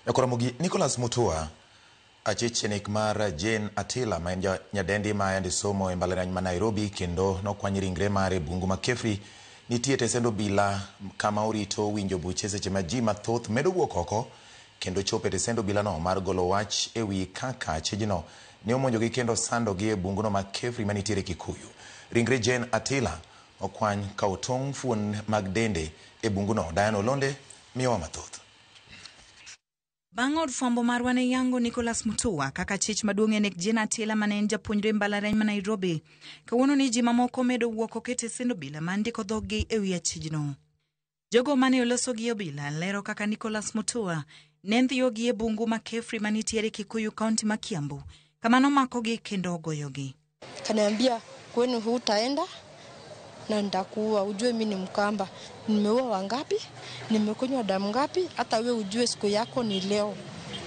Yakuramugi Nicholas Mutua achichenik mar Jane Atila ma nyadendi ma yandi somo e mbalariany ma Nairobi kendo nokwanyi ringre mare bungu ma Kefri nitie tesendo bila kama orito winjo buche seche ma ji mathoth medo wuok oko kendo chope tesendo bila no mar golo wach ewi kaka chejino ne omonjogi kendo sandogi e bungu no ma Kefri manitiere Kikuyu. Ringre Jane Atila okwany ka otong' fuon mag dende e bungu no. Diana Olonde miyowa mathoth. Bang'od fwambo marwa ne yango Nicholas Mutua kaka chich maduong' nek Jane Atila mane en japuonjre mbalariany ma Nairobi. Kawuono ni ji mamoko medo wuok okete sendo bila mandiko dhoggi ewi achijno. Jogo mane oloso gi obila lero kaka Nicholas Mutua nendhiyogi e bungu ma Kefri manitiere Kikuyu County ma Kiambu. Kamano makogi kendo ogoyogi. Kaniambia kwenu hutaenda na nitakuua, ujue mimi ni Mkamba. Nimeua wangapi? Nimekunywa damu ngapi? Hata wewe ujue siku yako ni leo.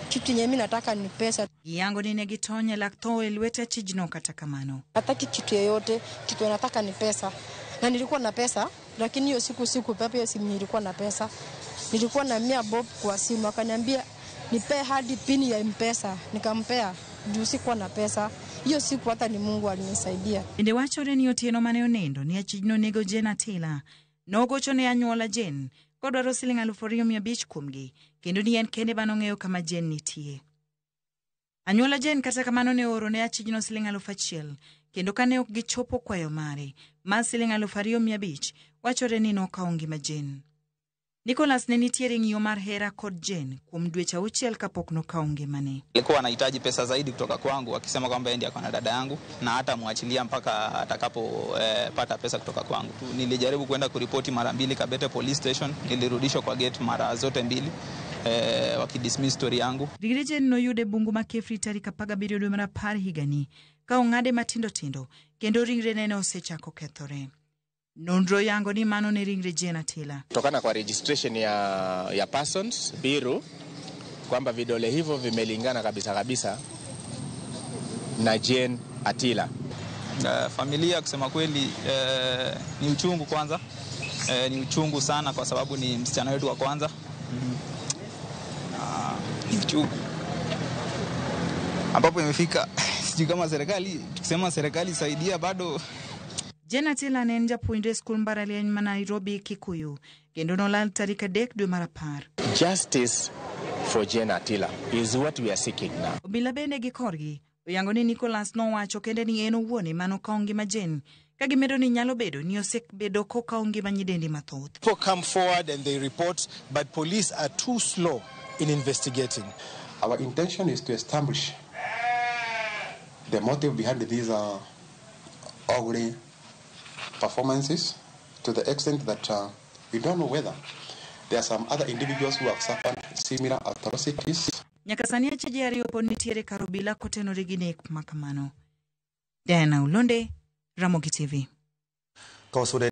Kitu yenye mimi nataka ni pesa. Yango ni negitonye lakto elwete chijno kata kamano. Nataki kitu yoyote, kitu nataka ni pesa. Na nilikuwa na pesa, lakini hiyo siku pepe hiyo simu nilikuwa na pesa. Nilikuwa na 100 bob kwa simu, akaniambia nipe hadi pini ya M-Pesa. Nikampea juu sikuwa na pesa. Hiyo siku hata ni Mungu alinisaidia. Inde wachore ni otieno mane onendo ni achijno nego Jane Atila. Nogocho ne anyuola Jane kodwaro siling 2,500 kuomgi kendo ni en kende banong'eyo kama Jane nitie. Anyuola Jane kata kamano ne oro ne achijno siling 1,000 kendo kane ok gichopo kwayo mare ma siling 2,500 wachore ni nokawo ngima Jane. Nicholas ne nitiere ng'iyo mar hera kod Jane kuom dweche 6 kapok nokawo ngimane. Alikuwa anahitaji pesa zaidi kutoka kwangu, akisema kwamba yeye ndiye akona dada yangu na hata muachilia mpaka atakapo pata pesa kutoka kwangu. Nilijaribu kwenda kuripoti mara 2 Kabete Police Station, nilirudishwa kwa gate mara zote 2 wakidismiss story yangu. Ringre Jane noyude bungu ma Kefri tarik 17 dwe mar 10 higani ka ong'ade matindo tindo kendo ringre ne osechako kethore. Nondro yango ni mano ne ringre Jane Atila. Kutokana kwa registration ya persons bureau kwamba vidole hivyo vimelingana kabisa na Jane Atila. Familia kusema kweli ni uchungu kwanza. Ni uchungu sana kwa sababu ni msichana wetu wa kwanza. Ni uchungu. Ambapo imefika sijui kama serikali, tukisema serikali saidia bado. Jane Atila ne en japuonjre skul mbalariany ma Nairobi Kikuyu kendo nolal tarik 3 dwe mar 10. Justice for Jane Atila is what we are seeking now. Obila bende gi korgi oyango ni Nicholas nowacho kende ni en owuon mano kawo ngima Jane ka gimedo ni nyalo bedo ni osebedo kokawo ngima nyidendi mathoth. People come forward and they report, but police are too slow in investigating. Our intention is to establish the motive behind these ugly performances to the extent that we don't know whether there are some other individuals who have suffered similar atrocities. Nyaka sani achiji ariyo pod nitiere karobila kotenore gi nek makamano. Diana Olonde, Ramogi TV.